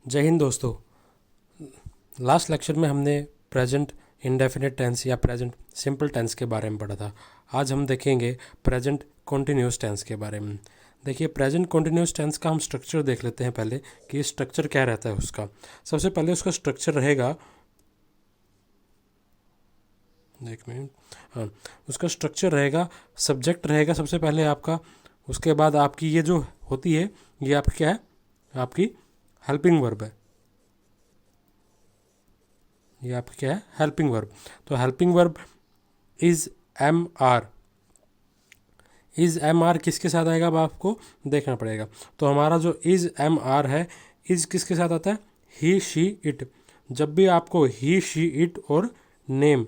जय हिंद दोस्तों। Last lecture में हमने प्रेजेंट इंडेफिनिट टेंस या प्रेजेंट सिंपल टेंस के बारे में पढ़ा था। आज हम देखेंगे प्रेजेंट कॉन्टिन्यूस टेंस के बारे में। देखिए, प्रेजेंट कॉन्टिन्यूस टेंस का हम स्ट्रक्चर देख लेते हैं पहले कि स्ट्रक्चर क्या रहता है उसका। सबसे पहले उसका स्ट्रक्चर रहेगा, एक मिनट, हाँ, उसका स्ट्रक्चर रहेगा, सब्जेक्ट रहेगा सबसे पहले आपका। उसके बाद आपकी ये जो होती है, ये आपकी क्या है, आपकी हेल्पिंग वर्ब है। ये आपकी क्या है, हेल्पिंग वर्ब। तो helping verb is am are. Is am are किसके साथ आएगा, अब आपको देखना पड़ेगा। तो हमारा जो इज एम आर है, इज किसके साथ आता है, ही शी इट। जब भी आपको ही शी इट और नेम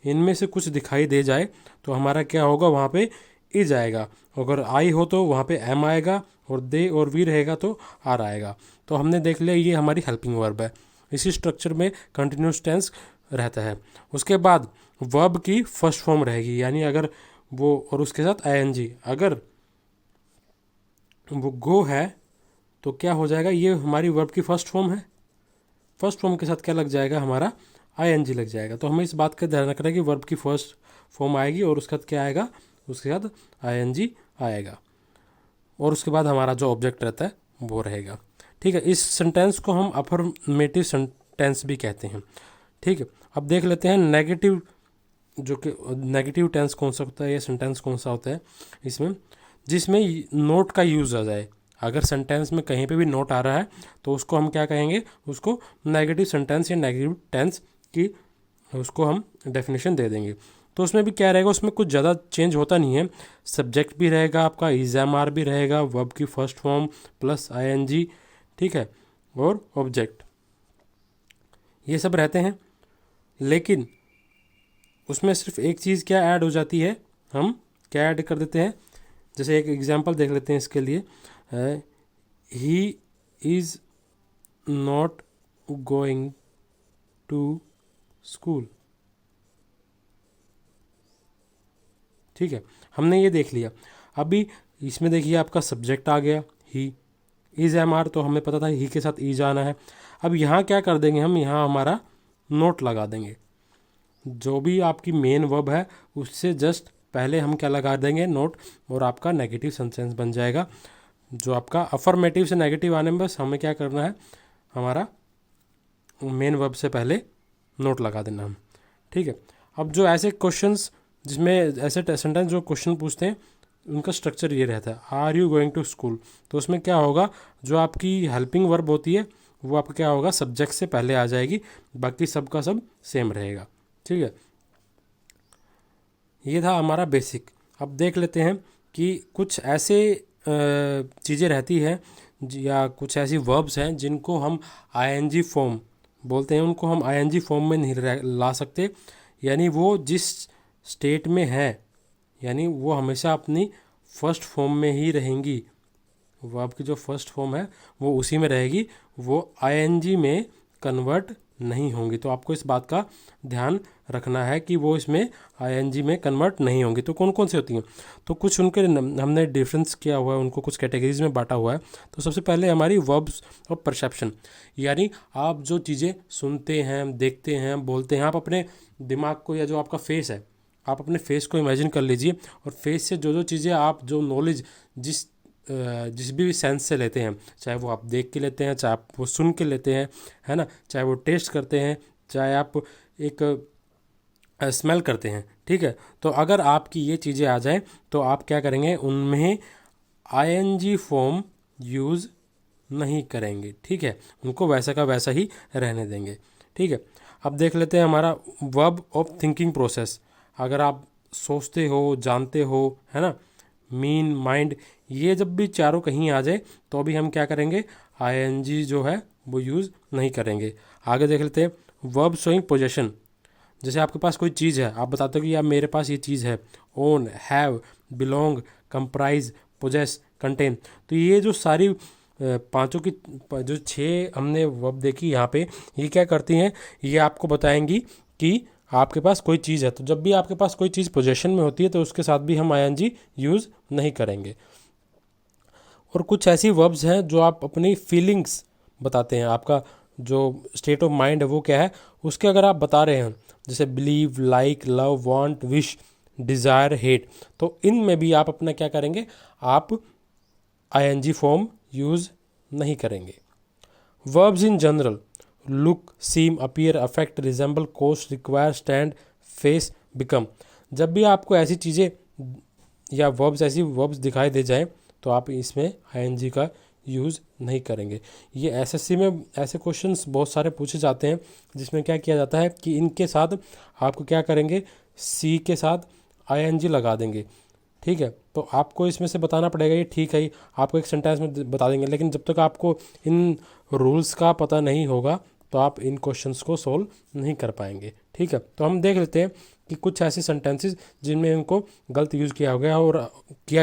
इनमें से कुछ दिखाई दे जाए तो हमारा क्या होगा, वहाँ पे इज आएगा। अगर आई हो तो वहाँ पे एम आएगा, और दे और वी रहेगा तो आर आएगा। तो हमने देख लिया, ये हमारी हेल्पिंग वर्ब है। इसी स्ट्रक्चर में कंटिन्यूस टेंस रहता है। उसके बाद वर्ब की फर्स्ट फॉर्म रहेगी, यानी अगर वो, और उसके साथ आईएनजी। अगर वो गो है तो क्या हो जाएगा, ये हमारी वर्ब की फर्स्ट फॉर्म है। फर्स्ट फॉर्म के साथ क्या लग जाएगा, हमारा आईएनजी लग जाएगा। तो हमें इस बात का ध्यान रखना है कि वर्ब की फर्स्ट फॉर्म आएगी और उसके साथ क्या आएगा, उसके साथ आईएनजी आएगा। और उसके बाद हमारा जो ऑब्जेक्ट रहता है वो रहेगा। ठीक है, इस सेंटेंस को हम अफर्मेटिव सेंटेंस भी कहते हैं। ठीक है, अब देख लेते हैं नेगेटिव, जो कि नेगेटिव टेंस कौन सा होता है, या सेंटेंस कौन सा होता है इसमें, जिसमें नोट का यूज़ आ जाए। अगर सेंटेंस में कहीं पे भी नोट आ रहा है तो उसको हम क्या कहेंगे, उसको नेगेटिव सेंटेंस या नेगेटिव टेंस की उसको हम डेफिनेशन दे देंगे। तो उसमें भी क्या रहेगा, उसमें कुछ ज़्यादा चेंज होता नहीं है। सब्जेक्ट भी रहेगा आपका, इज एम आर भी रहेगा, वर्ब की फर्स्ट फॉर्म प्लस आईएनजी, ठीक है, और ऑब्जेक्ट, ये सब रहते हैं। लेकिन उसमें सिर्फ एक चीज़ क्या ऐड हो जाती है, हम क्या ऐड कर देते हैं। जैसे एक एग्जांपल देख लेते हैं इसके लिए, he is not going to school. ठीक है, हमने ये देख लिया। अभी इसमें देखिए आपका सब्जेक्ट आ गया ही, इज एम आर, तो हमें पता था ही के साथ ई जाना है। अब यहाँ क्या कर देंगे हम, यहाँ हमारा नोट लगा देंगे। जो भी आपकी मेन वर्ब है उससे जस्ट पहले हम क्या लगा देंगे, नोट, और आपका नेगेटिव सेंटेंस बन जाएगा। जो आपका अफर्मेटिव से नेगेटिव आने में बस हमें क्या करना है, हमारा मेन वर्ब से पहले नोट लगा देना हम। ठीक है, अब जो ऐसे क्वेश्चंस जिसमें ऐसे सेंटेंस जो क्वेश्चन पूछते हैं उनका स्ट्रक्चर ये रहता है, are you going to school. तो उसमें क्या होगा, जो आपकी हेल्पिंग वर्ब होती है वो आपका क्या होगा, सब्जेक्ट से पहले आ जाएगी, बाकी सब का सब सेम रहेगा। ठीक है, ये था हमारा बेसिक। अब देख लेते हैं कि कुछ ऐसे चीज़ें रहती हैं या कुछ ऐसी वर्ब्स हैं जिनको हम आईएनजी फॉर्म बोलते हैं, उनको हम आईएनजी फॉर्म में नहीं ला सकते। यानी वो जिस स्टेट में है, यानी वो हमेशा अपनी फर्स्ट फॉर्म में ही रहेंगी। वर्ब की जो फर्स्ट फॉर्म है वो उसी में रहेगी, वो आईएनजी में कन्वर्ट नहीं होंगी। तो आपको इस बात का ध्यान रखना है कि वो इसमें आईएनजी में कन्वर्ट नहीं होंगी। तो कौन कौन सी होती हैं, तो कुछ उनके हमने डिफरेंस किया हुआ है, उनको कुछ कैटेगरीज में बांटा हुआ है। तो सबसे पहले हमारी वर्ब्स और परसेप्शन, यानी आप जो चीज़ें सुनते हैं, देखते हैं, बोलते हैं, आप अपने दिमाग को, या जो आपका फेस है, आप अपने फेस को इमेजिन कर लीजिए, और फेस से जो जो चीज़ें आप, जो नॉलेज जिस भी सेंस से लेते हैं, चाहे वो आप देख के लेते हैं, चाहे आप वो सुन के लेते हैं, है ना, चाहे वो टेस्ट करते हैं, चाहे आप एक स्मेल करते हैं। ठीक है, तो अगर आपकी ये चीज़ें आ जाएं तो आप क्या करेंगे, उनमें आईएनजी फॉर्म यूज़ नहीं करेंगे। ठीक है, उनको वैसा का वैसा ही रहने देंगे। ठीक है, अब देख लेते हैं हमारा वर्ब ऑफ थिंकिंग प्रोसेस। अगर आप सोचते हो, जानते हो, है ना, मीन, माइंड, ये जब भी चारों कहीं आ जाए तो अभी हम क्या करेंगे, आईएनजी जो है वो यूज़ नहीं करेंगे। आगे देख लेते हैं वर्ब शोइंग पोजेशन। जैसे आपके पास कोई चीज़ है, आप बताते हो कि यार मेरे पास ये चीज़ है, own, have, belong, comprise, possess, contain. तो ये जो सारी पांचों की जो छः हमने वर्ब देखी यहाँ पे, ये क्या करती हैं, ये आपको बताएंगी कि आपके पास कोई चीज़ है। तो जब भी आपके पास कोई चीज़ पोजेशन में होती है तो उसके साथ भी हम आईएनजी यूज़ नहीं करेंगे। और कुछ ऐसी वर्ब्स हैं जो आप अपनी फीलिंग्स बताते हैं, आपका जो स्टेट ऑफ माइंड है वो क्या है, उसके अगर आप बता रहे हैं, जैसे believe, like, love, want, wish, desire, hate, तो इनमें भी आप अपना क्या करेंगे, आप आईएनजी फॉर्म यूज़ नहीं करेंगे। Verbs in general, look, seem, appear, affect, resemble, cost, require, stand, face, become, जब भी आपको ऐसी चीज़ें या वर्ब्स, ऐसी वर्ब्स दिखाई दे जाएं तो आप इसमें आईएनजी का यूज़ नहीं करेंगे। ये एसएससी में ऐसे क्वेश्चंस बहुत सारे पूछे जाते हैं जिसमें क्या किया जाता है कि इनके साथ आपको क्या करेंगे, सी के साथ आईएनजी लगा देंगे। ठीक है, तो आपको इसमें से बताना पड़ेगा, ये ठीक है, आपको एक सेंटेंस में बता देंगे, लेकिन जब तक आपको इन रूल्स का पता नहीं होगा तो आप इन क्वेश्चंस को सोल्व नहीं कर पाएंगे। ठीक है, तो हम देख लेते हैं कि कुछ ऐसे सेंटेंसेस जिनमें इनको गलत यूज़ किया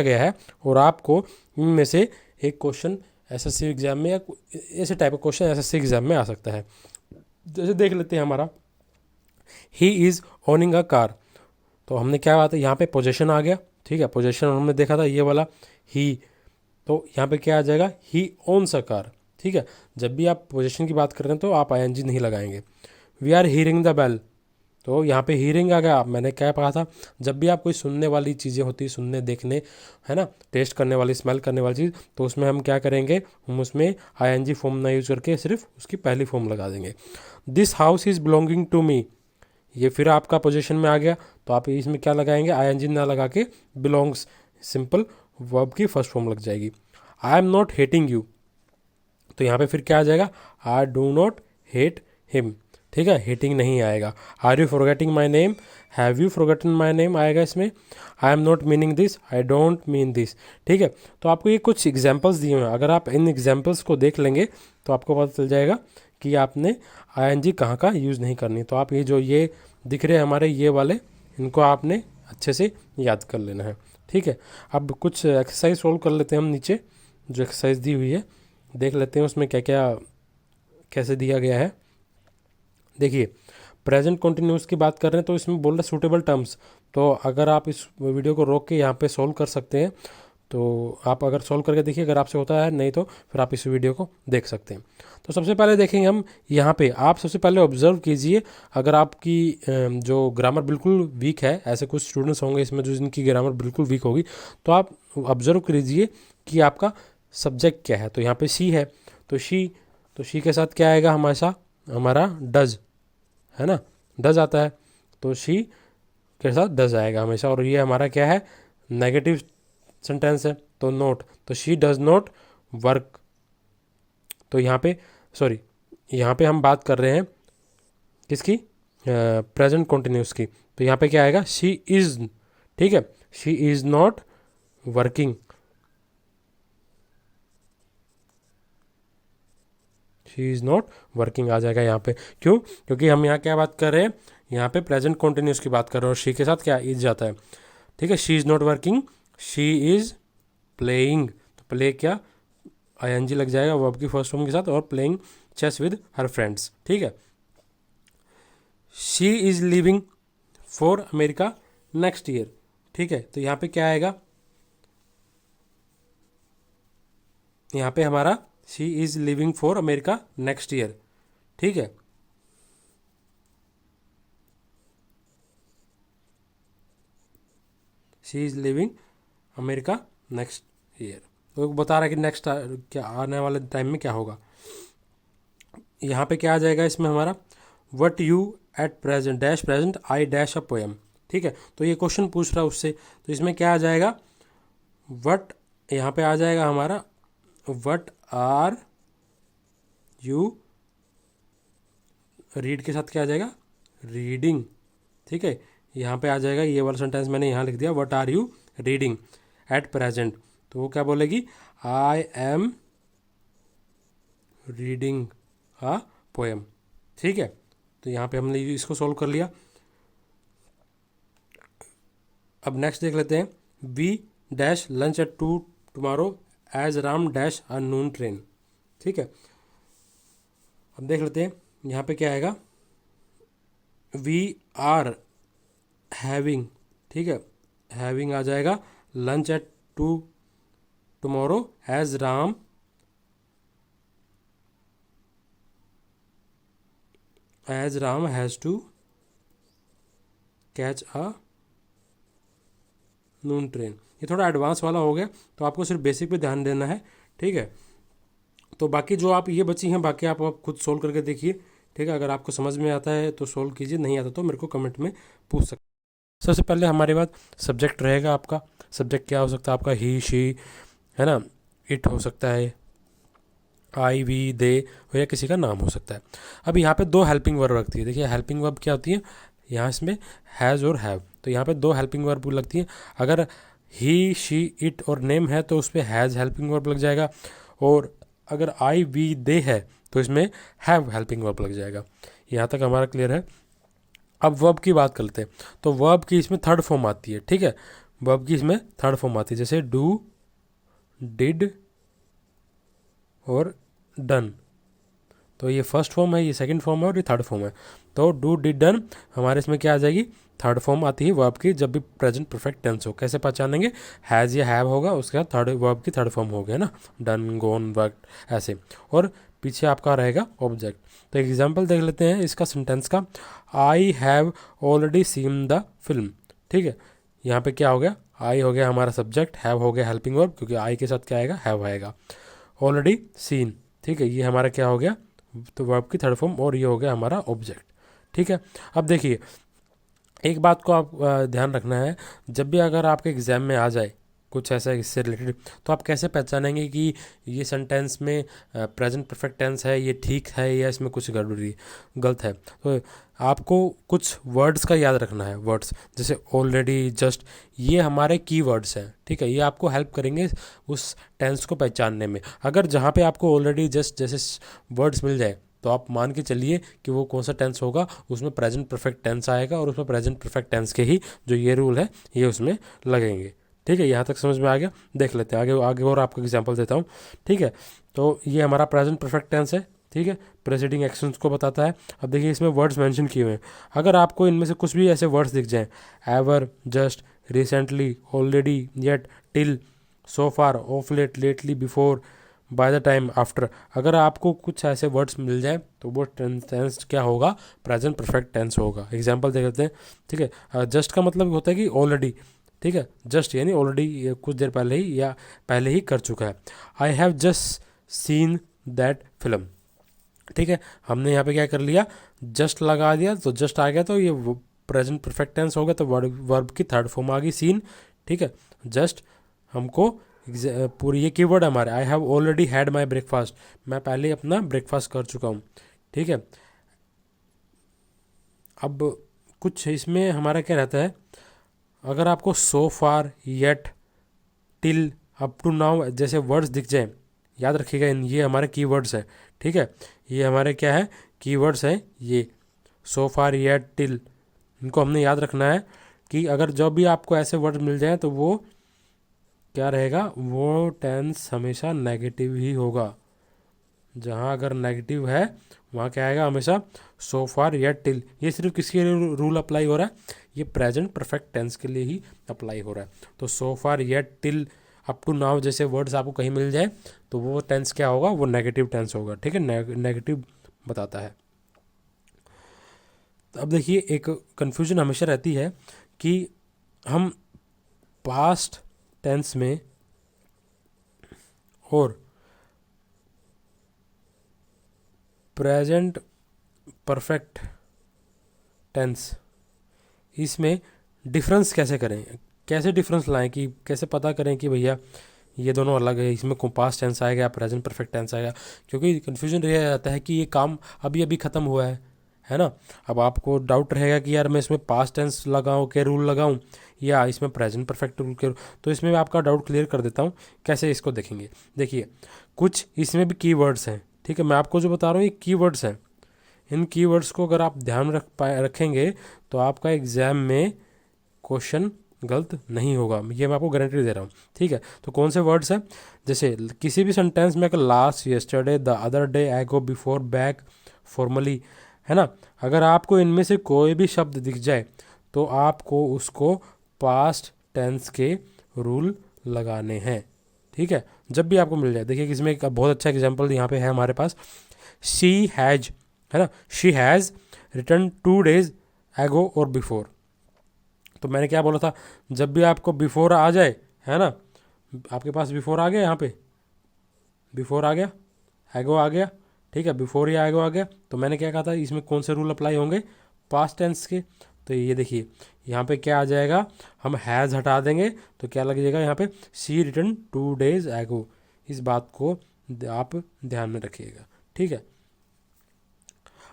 गया है और आपको इनमें से एक क्वेश्चन एसएससी एग्जाम में या ऐसे टाइप का क्वेश्चन एसएससी एग्जाम में आ सकता है। जैसे देख लेते हैं हमारा, he is owning a car, तो हमने क्या बात है, यहाँ पे पोजेशन आ गया। ठीक है, पोजेशन हमने देखा था ये वाला ही, तो यहाँ पे क्या आ जाएगा, ही ओन्स अ कार। ठीक है, जब भी आप पोजीशन की बात कर रहे हैं तो आप आईएनजी नहीं लगाएंगे। We are hearing the bell, तो यहाँ पे हीयरिंग आ गया। मैंने क्या कहा था, जब भी आप कोई सुनने वाली चीज़ें होती है, सुनने, देखने, है ना, टेस्ट करने वाली, स्मेल करने वाली चीज़, तो उसमें हम क्या करेंगे, हम उसमें आईएनजी फॉर्म ना यूज़ करके सिर्फ उसकी पहली फॉर्म लगा देंगे। This house is belonging to me, ये फिर आपका पोजीशन में आ गया, तो आप इसमें क्या लगाएंगे, आईएनजी ना लगा के बिलोंग्स, सिंपल वर्ब की फर्स्ट फॉर्म लग जाएगी। I am not hating you, तो यहाँ पे फिर क्या आ जाएगा, I do not hate him. ठीक है, हेटिंग नहीं आएगा। Are you forgetting my name, have you forgotten my name आएगा इसमें। I am not meaning this, I don't mean this. ठीक है, तो आपको ये कुछ एग्जाम्पल्स दिए हुए हैं, अगर आप इन एग्जाम्पल्स को देख लेंगे तो आपको पता चल जाएगा कि आपने आईएनजी कहाँ का यूज़ नहीं करनी। तो आप ये दिख रहे हैं हमारे ये वाले, इनको आपने अच्छे से याद कर लेना है। ठीक है, अब कुछ एक्सरसाइज सोल्व कर लेते हैं हम, नीचे जो एक्सरसाइज दी हुई है देख लेते हैं उसमें क्या क्या कैसे दिया गया है। देखिए, प्रेजेंट कंटिन्यूस की बात कर रहे हैं तो इसमें बोल रहे सूटेबल टर्म्स, तो अगर आप इस वीडियो को रोक के यहाँ पे सॉल्व कर सकते हैं तो आप अगर सॉल्व करके देखिए, अगर आपसे होता है, नहीं तो फिर आप इस वीडियो को देख सकते हैं। तो सबसे पहले देखेंगे हम यहाँ पे, आप सबसे पहले ऑब्जर्व कीजिए, अगर आपकी जो ग्रामर बिल्कुल वीक है, ऐसे कुछ स्टूडेंट्स होंगे इसमें जो जिनकी ग्रामर बिल्कुल वीक होगी, तो आप ऑब्जर्व कीजिए कि आपका सब्जेक्ट क्या है। तो यहाँ पे सी है, तो शी के साथ क्या आएगा, हमेशा हमारा डज, है ना, डज आता है, तो शी के साथ डज आएगा हमेशा। और ये हमारा क्या है, नेगेटिव सेंटेंस है, तो नोट, तो शी डज नॉट वर्क। तो यहाँ पे यहाँ पे हम बात कर रहे हैं किसकी, प्रेजेंट कंटिन्यूस की, तो यहाँ पे क्या आएगा, शी इज़। ठीक है, she is not working, she is not working आ जाएगा यहाँ पे। क्यों, क्योंकि हम यहाँ क्या बात कर रहे हैं, यहाँ पे प्रेजेंट कंटिन्यूस की बात कर रहे हैं और शी के साथ क्या इज जाता है। ठीक है, she is not working, she is playing, तो प्ले क्या, आईएनजी लग जाएगा वर्ब की फर्स्ट फॉर्म के साथ, और playing chess with her friends. ठीक है, she is living for America next year. ठीक है, तो यहाँ पे क्या आएगा, यहाँ पे हमारा she is living for America next year. ठीक है, she is living America next year, तो बता रहा है कि नेक्स्ट क्या आने वाले टाइम में क्या होगा। यहाँ पे क्या आ जाएगा इसमें हमारा, what you at present dash present I dash a poem. ठीक है, तो ये क्वेश्चन पूछ रहा है उससे, तो इसमें क्या आ जाएगा, वट, यहाँ पे आ जाएगा हमारा वट आर यू, रीड के साथ क्या आ जाएगा, रीडिंग। ठीक है, यहाँ पे आ जाएगा ये वाला सेंटेंस मैंने यहाँ लिख दिया, what are you reading at present, तो वो क्या बोलेगी, I am reading a poem. ठीक है, तो यहाँ पे हमने इसको सॉल्व कर लिया। अब नेक्स्ट देख लेते हैं, we dash lunch at 2 tomorrow as Ram dash a noon train. ठीक है, अब देख लेते हैं यहाँ पे क्या आएगा, वी आर हैविंग। ठीक है, हैविंग आ जाएगा lunch at 2 tomorrow as Ram as Ram has to catch a noon train. ये थोड़ा एडवांस वाला हो गया, तो आपको सिर्फ बेसिक पे ध्यान देना है, ठीक है। तो बाकी जो आप ये बची हैं, बाकी आप खुद सोल्व करके देखिए, ठीक है। अगर आपको समझ में आता है तो सोल्व कीजिए, नहीं आता तो मेरे को कमेंट में पूछ सकते हैं। सबसे पहले हमारे पास सब्जेक्ट रहेगा आपका। सब्जेक्ट क्या हो सकता है आपका? ही, शी, है ना, इट हो सकता है, आई, वी, दे, या किसी का नाम हो सकता है। अब यहाँ पे दो हेल्पिंग वर्ब लगती है। देखिए हेल्पिंग वर्ब क्या होती है, यहाँ इसमें हैज़ और हैव, तो यहाँ पे दो हेल्पिंग वर्ब लगती है। अगर ही, शी, इट और नेम है तो उस पर हैज़ हेल्पिंग वर्ब लग जाएगा, और अगर आई, वी, दे है तो इसमें हैव हेल्पिंग वर्ब लग जाएगा। यहाँ तक हमारा क्लियर है। अब वर्ब की बात करते हैं, तो वर्ब की इसमें थर्ड फॉर्म आती है, ठीक है। वर्ब की इसमें थर्ड फॉर्म आती है, जैसे डू, डिड और डन। तो ये फर्स्ट फॉर्म है, ये सेकंड फॉर्म है और ये थर्ड फॉर्म है। तो डू, डिड, डन हमारे इसमें क्या आ जाएगी? थर्ड फॉर्म आती है वर्ब की जब भी प्रेजेंट परफेक्ट टेंस हो। कैसे पहचानेंगे? हैज़ या हैव होगा, उसके बाद थर्ड वर्ब की थर्ड फॉर्म हो गया ना, डन, गोन, वर्क, ऐसे। और पीछे आपका रहेगा ऑब्जेक्ट। तो एक एग्जाम्पल देख लेते हैं इसका सेंटेंस का। I have already seen the film, ठीक है। यहाँ पे क्या हो गया? आई हो गया हमारा सब्जेक्ट, हैव हो गया हेल्पिंग वर्ब, क्योंकि आई के साथ क्या आएगा? हैव आएगा। ऑलरेडी सीन, ठीक है, ये हमारा क्या हो गया? तो वर्ब की थर्ड फॉर्म, और ये हो गया हमारा ऑब्जेक्ट, ठीक है। अब देखिए एक बात को आप ध्यान रखना है, जब भी अगर आपके एग्ज़ाम में आ जाए कुछ ऐसा इससे रिलेटेड, तो आप कैसे पहचानेंगे कि ये सेंटेंस में प्रेजेंट परफेक्ट टेंस है, ये ठीक है, या इसमें कुछ गड़बड़ी गलत है। तो आपको कुछ वर्ड्स का याद रखना है। वर्ड्स जैसे ऑलरेडी, जस्ट, ये हमारे की वर्ड्स हैं, ठीक है। ये आपको हेल्प करेंगे उस टेंस को पहचानने में। अगर जहाँ पे आपको ऑलरेडी, जस्ट जैसे वर्ड्स मिल जाए, तो आप मान के चलिए कि वो कौन सा टेंस होगा, उसमें प्रेजेंट परफेक्ट टेंस आएगा, और उसमें प्रेजेंट परफेक्ट टेंस के ही जो ये रूल है ये उसमें लगेंगे, ठीक है। यहाँ तक समझ में आ गया? देख लेते हैं आगे आगे और आपको एग्जांपल देता हूँ, ठीक है। तो ये हमारा प्रेजेंट परफेक्ट टेंस है, ठीक है, प्रेसिडिंग एक्शंस को बताता है। अब देखिए इसमें वर्ड्स मेंशन किए हुए हैं। अगर आपको इनमें से कुछ भी ऐसे वर्ड्स दिख जाएं, ever, just, recently, already, yet, till, so far, of late, lately, before, by the time, after, अगर आपको कुछ ऐसे वर्ड्स मिल जाए तो वो टेंस क्या होगा? प्रेजेंट परफेक्ट टेंस होगा। एग्जांपल देख लेते हैं, ठीक है। जस्ट का मतलब होता है कि ऑलरेडी, ठीक है, जस्ट यानी ऑलरेडी कुछ देर पहले ही या पहले ही कर चुका है। I have just seen that film, ठीक है। हमने यहाँ पे क्या कर लिया? जस्ट लगा दिया, तो जस्ट आ गया, तो ये प्रेजेंट परफेक्ट टेंस हो गया, तो वर्ब की थर्ड फॉर्म आ गई सीन, ठीक है। जस्ट हमको पूरी ये कीवर्ड हमारे, I have already had my breakfast, मैं पहले ही अपना ब्रेकफास्ट कर चुका हूँ, ठीक है। अब कुछ इसमें हमारा क्या रहता है, अगर आपको so far, yet, till, up to now जैसे वर्ड्स दिख जाए, याद रखिएगा ये हमारे कीवर्ड्स हैं, ठीक है। ये हमारे क्या है? कीवर्ड्स हैं ये, सो फार, येट, टिल, इनको हमने याद रखना है कि अगर जब भी आपको ऐसे वर्ड मिल जाए तो वो क्या रहेगा? वो टेंस हमेशा नेगेटिव ही होगा। जहाँ अगर नेगेटिव है वहाँ क्या आएगा? हमेशा सो फार, येट, टिल। ये सिर्फ किसके लिए रूल अप्लाई हो रहा है? ये प्रेजेंट परफेक्ट टेंस के लिए ही अप्लाई हो रहा है। तो so far, yet, till, up to now जैसे वर्ड्स आपको कहीं मिल जाए तो वो टेंस क्या होगा? वो नेगेटिव टेंस होगा, ठीक है, नेगेटिव बताता है। अब देखिए एक कन्फ्यूजन हमेशा रहती है कि हम पास्ट टेंस में और प्रेजेंट परफेक्ट टेंस इसमें डिफरेंस कैसे करें, कैसे डिफरेंस लाएं, कि कैसे पता करें कि भैया ये दोनों अलग है, इसमें पास्ट टेंस आएगा या प्रेजेंट परफेक्ट टेंस आएगा। क्योंकि कन्फ्यूजन रह जाता है कि ये काम अभी अभी ख़त्म हुआ है ना। अब आपको डाउट रहेगा कि यार मैं इसमें पास्ट टेंस लगाऊं के रूल लगाऊं या इसमें प्रेजेंट परफेक्ट रूल के, तो इसमें आपका डाउट क्लियर कर देता हूं। कैसे इसको देखेंगे? देखिए कुछ इसमें भी कीवर्ड्स हैं, ठीक है। मैं आपको जो बता रहा हूँ ये कीवर्ड्स हैं। इन कीवर्ड्स को अगर आप ध्यान रखेंगे तो आपका एग्ज़ाम में क्वेश्चन गलत नहीं होगा, ये मैं आपको गारंटी दे रहा हूँ, ठीक है। तो कौन से वर्ड्स हैं? जैसे किसी भी सेंटेंस में अगर last, yesterday, the other day, I go, before, back, formally, है ना, अगर आपको इनमें से कोई भी शब्द दिख जाए तो आपको उसको पास्ट टेंस के रूल लगाने हैं, ठीक है, जब भी आपको मिल जाए। देखिए इसमें एक बहुत अच्छा एग्जाम्पल यहाँ पे है हमारे पास, शी हैज, है ना, शी हैज़ रिटर्न 2 days एगो और बिफोर। तो मैंने क्या बोला था, जब भी आपको बिफोर आ जाए, है ना, आपके पास बिफोर आ गया, यहाँ पे बिफोर आ गया, एगो आ गया, ठीक है, बिफोर या एगो आ गया, तो मैंने क्या कहा था, इसमें कौन से रूल अप्लाई होंगे, पास्ट टेंस के। तो ये देखिए यहाँ पे क्या आ जाएगा, हम हैज़ हटा देंगे तो क्या लग जाएगा यहाँ पे, शी रिटर्न 2 days एगो। इस बात को आप ध्यान में रखिएगा, ठीक है।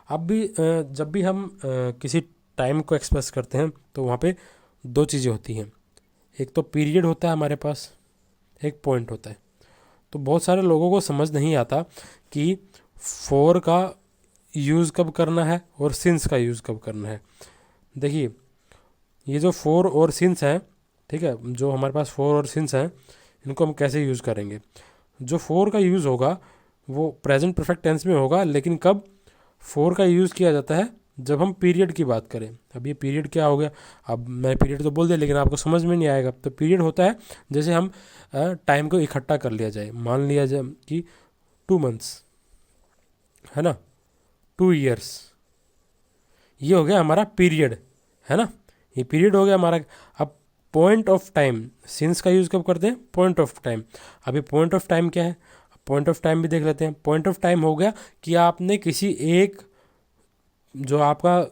अब भी जब भी हम किसी टाइम को एक्सप्रेस करते हैं तो वहाँ पे दो चीज़ें होती हैं, एक तो पीरियड होता है हमारे पास, एक पॉइंट होता है। तो बहुत सारे लोगों को समझ नहीं आता कि फॉर का यूज़ कब करना है और सिंस का यूज़ कब करना है। देखिए ये जो फॉर और सिंस हैं, ठीक है, जो हमारे पास फॉर और सिंस हैं, इनको हम कैसे यूज़ करेंगे। जो फॉर का यूज़ होगा वो प्रेजेंट परफेक्ट टेंस में होगा, लेकिन कब फॉर का यूज़ किया जाता है, जब हम पीरियड की बात करें। अब ये पीरियड क्या हो गया, अब मैं पीरियड तो बोल दिया लेकिन आपको समझ में नहीं आएगा। तो पीरियड होता है जैसे हम टाइम को इकट्ठा कर लिया जाए, मान लिया जाए कि 2 months, है ना, 2 years, ये हो गया हमारा पीरियड, है ना, ये पीरियड हो गया हमारा। अब पॉइंट ऑफ टाइम, सिंस का यूज़ कब करते हैं, पॉइंट ऑफ टाइम। अभी पॉइंट ऑफ टाइम क्या है, पॉइंट ऑफ टाइम भी देख लेते हैं। पॉइंट ऑफ टाइम हो गया कि आपने किसी एक, जो आपका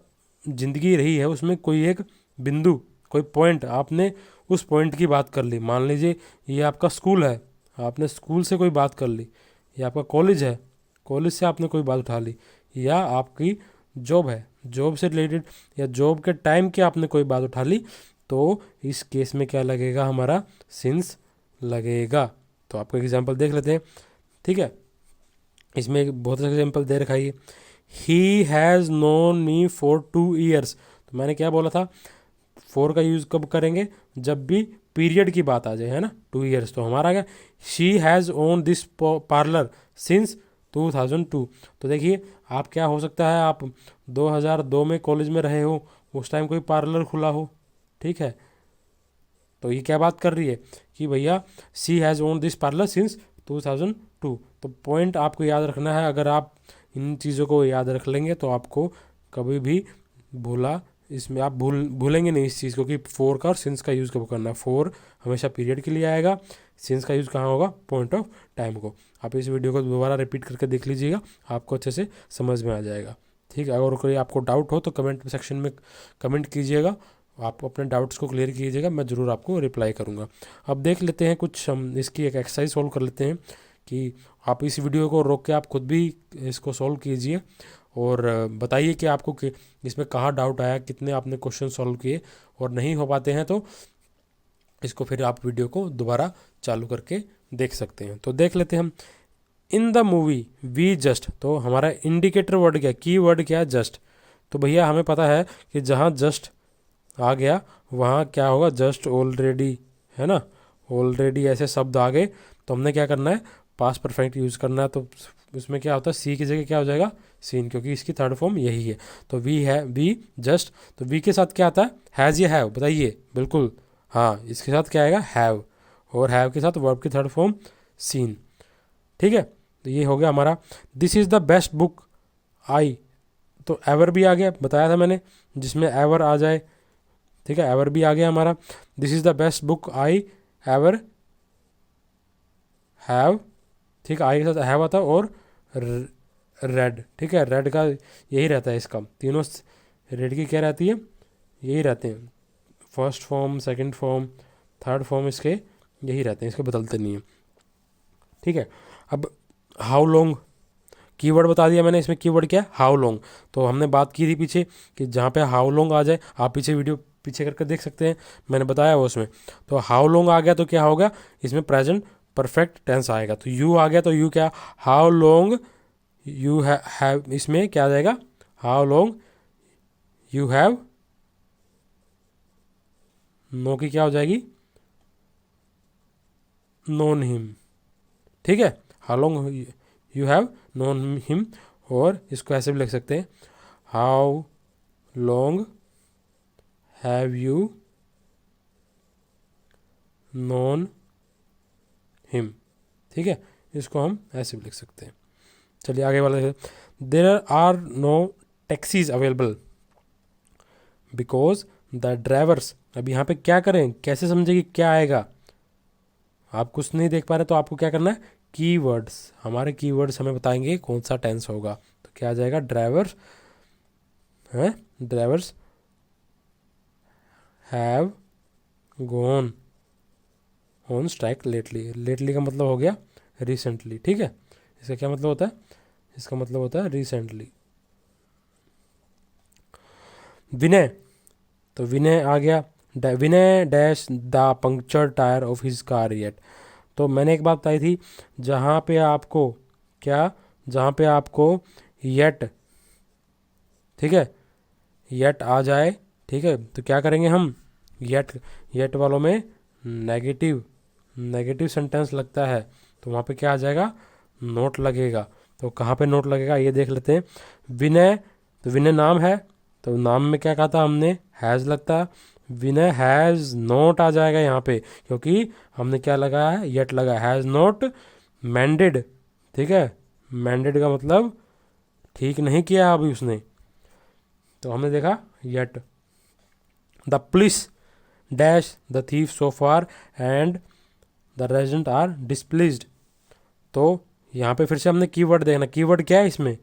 ज़िंदगी रही है उसमें कोई एक बिंदु, कोई पॉइंट, आपने उस पॉइंट की बात कर ली। मान लीजिए ये आपका स्कूल है, आपने स्कूल से कोई बात कर ली, या आपका कॉलेज है, कॉलेज से आपने कोई बात उठा ली, या आपकी जॉब है, जॉब से रिलेटेड या जॉब के टाइम की आपने कोई बात उठा ली, तो इस केस में क्या लगेगा, हमारा सिंस लगेगा। तो आपको एग्जांपल देख लेते हैं, ठीक है। इसमें एक बहुत अच्छा एग्जांपल दे रखा है, he has known me for 2 years। तो मैंने क्या बोला था, फॉर का यूज़ कब करेंगे, जब भी पीरियड की बात आ जाए, है ना, 2 years। तो हमारा आ गया, she has own this parlour since 2002। तो देखिए आप क्या हो सकता है, आप 2002 में कॉलेज में रहे हो, उस टाइम कोई पार्लर खुला हो, ठीक है। तो ये क्या बात कर रही है कि भैया she has own this parlour since 2002। तो पॉइंट आपको याद रखना है, अगर आप इन चीज़ों को याद रख लेंगे तो आपको कभी भी भूला, इसमें आप भूलेंगे नहीं इस चीज़ को कि फोर का और सिंस का यूज़ कब करना है। फोर हमेशा पीरियड के लिए आएगा, सिंस का यूज़ कहाँ होगा, पॉइंट ऑफ टाइम को। आप इस वीडियो को दोबारा रिपीट करके देख लीजिएगा, आपको अच्छे से समझ में आ जाएगा, ठीक है। अगर कोई आपको डाउट हो तो कमेंट सेक्शन में कमेंट कीजिएगा, आप अपने डाउट्स को क्लियर कीजिएगा, मैं ज़रूर आपको रिप्लाई करूँगा। अब देख लेते हैं कुछ, हम इसकी एक एक्सरसाइज सॉल्व कर लेते हैं कि आप इस वीडियो को रोक के आप खुद भी इसको सॉल्व कीजिए और बताइए कि आपको कि इसमें कहाँ डाउट आया, कितने आपने क्वेश्चन सॉल्व किए, और नहीं हो पाते हैं तो इसको फिर आप वीडियो को दोबारा चालू करके देख सकते हैं। तो देख लेते हैं हम, in the movie we just, तो हमारा इंडिकेटर वर्ड क्या, की वर्ड क्या है, जस्ट। तो भैया हमें पता है कि जहाँ जस्ट आ गया वहाँ क्या होगा, जस्ट ऑलरेडी, है ना, ऑलरेडी ऐसे शब्द आ गए तो हमने क्या करना है, पास्ट परफेक्ट यूज़ करना है। तो इसमें क्या होता है, सी की जगह क्या हो जाएगा, सीन, क्योंकि इसकी थर्ड फॉर्म यही है। तो वी है, वी जस्ट, तो वी के साथ क्या आता है, हैज़ या हैव, बताइए, बिल्कुल हाँ, इसके साथ क्या आएगा, हैव, और हैव के साथ वर्ब की थर्ड फॉर्म सीन, ठीक है। तो ये हो गया हमारा, this is the best book I, तो एवर भी आ गया, बताया था मैंने, जिसमें एवर आ जाए, ठीक है, एवर भी आ गया हमारा। This is the best book I ever have, ठीक है, आई के साथ हैव आता है, और रेड, ठीक है, रेड का यही रहता है, इसका तीनों रेड की क्या रहती है, यही रहते हैं, first form, second form, third form, इसके यही रहते हैं, इसके बदलते नहीं हैं, ठीक है। अब हाउ लॉन्ग, कीवर्ड बता दिया मैंने, इसमें कीवर्ड क्या है, हाउ लॉन्ग। तो हमने बात की थी पीछे कि जहाँ पे हाउ लॉन्ग आ जाए, आप पीछे वीडियो पीछे करके देख सकते हैं, मैंने बताया वो उसमें। तो हाउ लॉन्ग आ गया तो क्या होगा, इसमें प्रेजेंट परफेक्ट टेंस आएगा। तो यू आ गया तो यू क्या, हाउ लॉन्ग यू हैव, इसमें क्या आ जाएगा, how long you have, know की क्या हो जाएगी, नोन हिम, ठीक है, how long you have known him. और इसको ऐसे भी लिख सकते हैं, how long have you known him, ठीक है, इसको हम ऐसे भी लिख सकते हैं। चलिए आगे वाला, there are no taxis available because the drivers. अब यहाँ पे क्या करें, कैसे समझे कि क्या आएगा, आप कुछ नहीं देख पा रहे तो आपको क्या करना है, कीवर्ड्स, हमारे कीवर्ड्स हमें बताएंगे कौन सा टेंस होगा। तो क्या आ जाएगा, ड्राइवर्स है, drivers have gone on strike lately. Lately का मतलब हो गया रिसेंटली, ठीक है। इसका क्या मतलब होता है, इसका मतलब होता है रिसेंटली। विनय, तो विनय आ गया, Vinay dash the puncture tyre of his car yet. तो मैंने एक बात बताई थी, जहाँ पे आपको क्या, जहाँ पे आपको येट, ठीक है, येट आ जाए, ठीक है, तो क्या करेंगे हम, येट, येट वालों में नेगेटिव, नेगेटिव सेंटेंस लगता है, तो वहाँ पे क्या आ जाएगा, नोट लगेगा। तो कहाँ पे नोट लगेगा ये देख लेते हैं। विनय, तो विनय नाम है, तो नाम में क्या कहा था हमने, हैज़ लगता है, विनय हैज़ नोट आ जाएगा यहाँ पे, क्योंकि हमने क्या लगाया है, येट लगा, हैज़ नोट मैंडेड, ठीक है, मैंडेड का मतलब ठीक नहीं किया अभी उसने, तो हमने देखा yet. The police dash the thief so far and the resident are displeased. तो यहाँ पे फिर से हमने कीवर्ड देखना, कीवर्ड क्या है इसमें,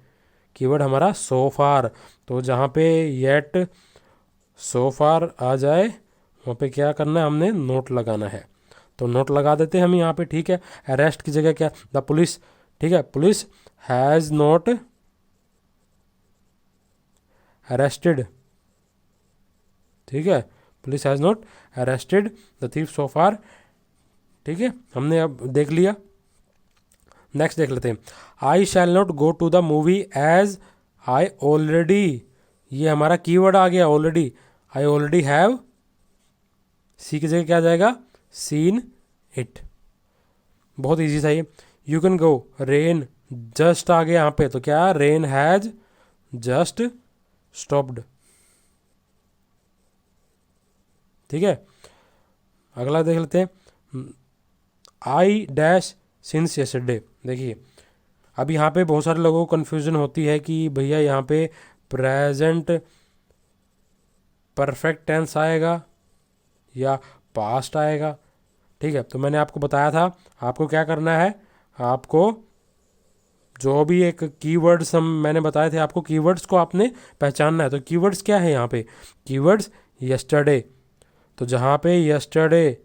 कीवर्ड हमारा सो फार। तो जहाँ पे येट सो फार आ जाए वहाँ पे क्या करना है, हमने नोट लगाना है, तो नोट लगा देते हैं हम यहाँ पे, ठीक है। अरेस्ट की जगह क्या, द पुलिस, ठीक है, पुलिस हैज़ नोट अरेस्टेड, ठीक है, police has not arrested the thief so far, ठीक है, हमने अब देख लिया। नेक्स्ट देख लेते हैं, I shall not go to the movie as I already, ये हमारा कीवर्ड आ गया ऑलरेडी, आई ऑलरेडी हैव, सी की जगह क्या आ जाएगा, सीन इट, बहुत इजी था ये। You can go, rain just आ गया यहाँ पे, तो क्या, रेन हैज जस्ट स्टॉप्ड, ठीक है। अगला देख लेते हैं, आई डैश सिंस यस्टरडे। देखिए अब यहाँ पे बहुत सारे लोगों को कन्फ्यूजन होती है कि भैया यहाँ पे प्रेजेंट परफेक्ट टेंस आएगा या पास्ट आएगा, ठीक है। तो मैंने आपको बताया था, आपको क्या करना है, आपको जो भी एक कीवर्ड्स हम मैंने बताए थे, आपको कीवर्ड्स को आपने पहचानना है। तो कीवर्ड्स क्या है यहाँ पे, कीवर्ड्स यस्टरडे, तो जहाँ पे यस्टरडे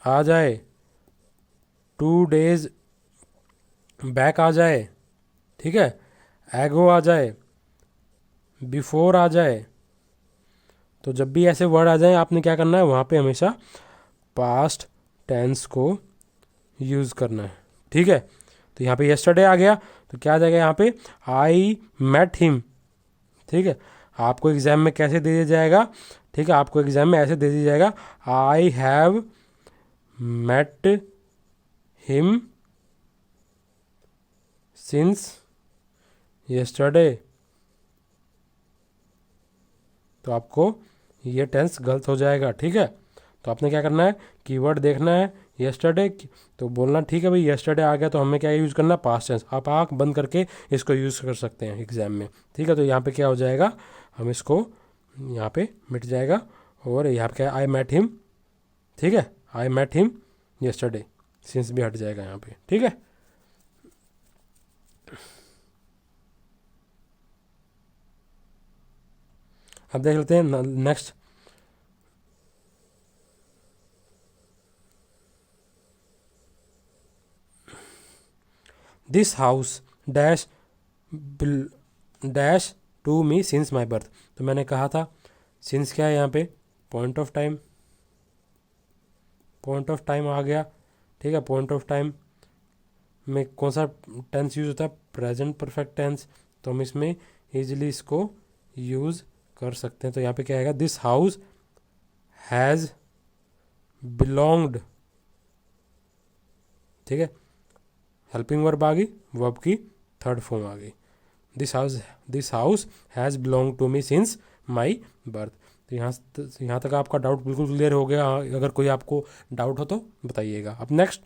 आ जाए, 2 डेज बैक आ जाए, ठीक है, एगो आ जाए, बिफोर आ जाए, तो जब भी ऐसे वर्ड आ जाए आपने क्या करना है, वहाँ पे हमेशा पास्ट टेंस को यूज़ करना है, ठीक है। तो यहाँ पे यस्टरडे आ गया, तो क्या आ जाएगा यहाँ पे, आई मेट हिम, ठीक है। आपको एग्जाम में कैसे दे दिया जाएगा, ठीक है, आपको एग्जाम में ऐसे दे दिया जाएगा, I have met him since yesterday. तो आपको ये टेंस गलत हो जाएगा, ठीक है। तो आपने क्या करना है, कीवर्ड देखना है, यस्टरडे, तो बोलना ठीक है भाई यस्टरडे आ गया, तो हमें क्या यूज़ करना है, पास्ट टेंस। आप आँख बंद करके इसको यूज़ कर सकते हैं एग्जाम में, ठीक है। तो यहाँ पे क्या हो जाएगा, हम इसको यहाँ पे मिट जाएगा, और यहाँ पे क्या, आई मेट हिम, ठीक है, I met him yesterday, since भी हट जाएगा यहाँ पे, ठीक है। अब देख लेते हैं next, this house dash dash to me since my birth. तो मैंने कहा था सिंस क्या है यहाँ पे, point of time, point of time आ गया, ठीक है। पॉइंट ऑफ टाइम में कौन सा टेंस यूज़ होता है, प्रेजेंट परफेक्ट टेंस, तो हम इसमें ईजिली इसको यूज़ कर सकते हैं। तो यहाँ पे क्या आएगा, दिस हाउस हैज़ बिलोंग्ड, ठीक है, हेल्पिंग वर्ब आ गई, वर्ब की थर्ड फॉर्म आ गई, this house has belong to me since my birth. तो यहाँ तक आपका डाउट बिल्कुल क्लियर हो गया। अगर कोई आपको डाउट हो तो बताइएगा। अब नेक्स्ट